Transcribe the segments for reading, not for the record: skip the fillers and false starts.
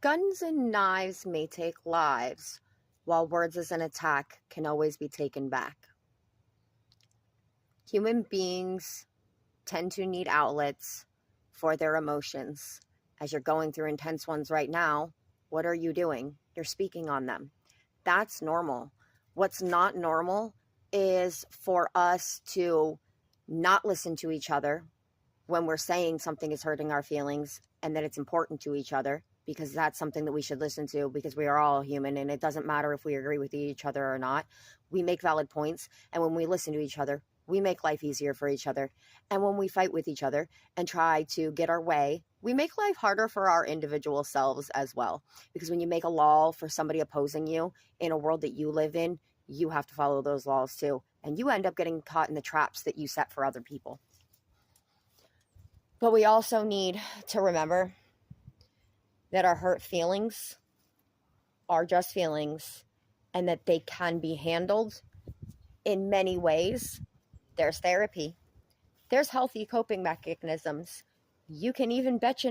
Guns and knives may take lives, while words as an attack can always be taken back. Human beings tend to need outlets for their emotions. As you're going through intense ones right now, what are you doing? You're speaking on them. That's normal. What's not normal is for us to not listen to each other when we're saying something is hurting our feelings and that it's important to each other, because that's something that we should listen to, because we are all human and it doesn't matter if we agree with each other or not. We make valid points, and when we listen to each other, we make life easier for each other. And when we fight with each other and try to get our way, we make life harder for our individual selves as well. Because when you make a law for somebody opposing you in a world that you live in, you have to follow those laws too. And you end up getting caught in the traps that you set for other people. But we also need to remember that our hurt feelings are just feelings and that they can be handled in many ways. There's therapy, there's healthy coping mechanisms. You can even bitch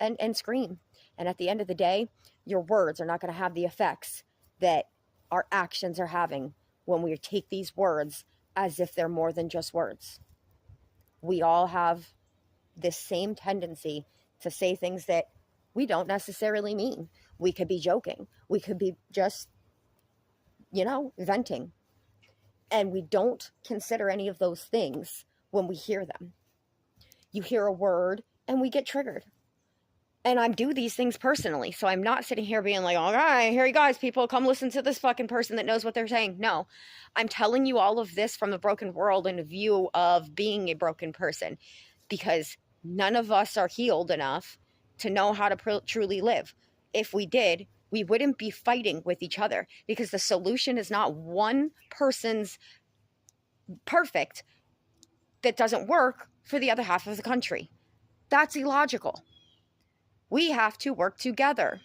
and scream. And at the end of the day, your words are not going to have the effects that our actions are having when we take these words as if they're more than just words. We all have this same tendency to say things that we don't necessarily mean. We could be joking. We could be just, venting. And we don't consider any of those things when we hear them. You hear a word and we get triggered. And I do these things personally. So I'm not sitting here being like, all right, here you guys, people, come listen to this fucking person that knows what they're saying. No, I'm telling you all of this from the broken world and a view of being a broken person, because none of us are healed enough to know how to truly live. If we did, we wouldn't be fighting with each other, because the solution is not one person's perfect that doesn't work for the other half of the country. That's illogical. We have to work together.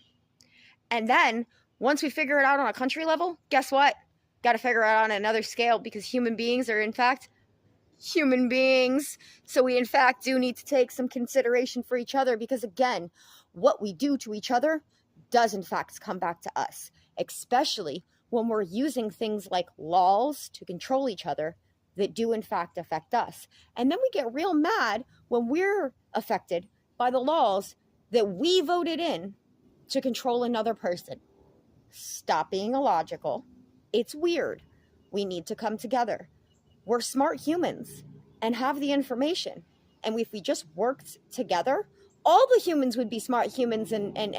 And then once we figure it out on a country level, guess what? Got to figure it out on another scale, because human beings are in fact human beings. So we in fact do need to take some consideration for each other, because again, what we do to each other does in fact come back to us, especially when we're using things like laws to control each other that do in fact affect us. And then we get real mad when we're affected by the laws that we voted in to control another person. Stop being illogical. It's weird. We need to come together. We're smart humans and have the information. And if we just worked together, all the humans would be smart humans and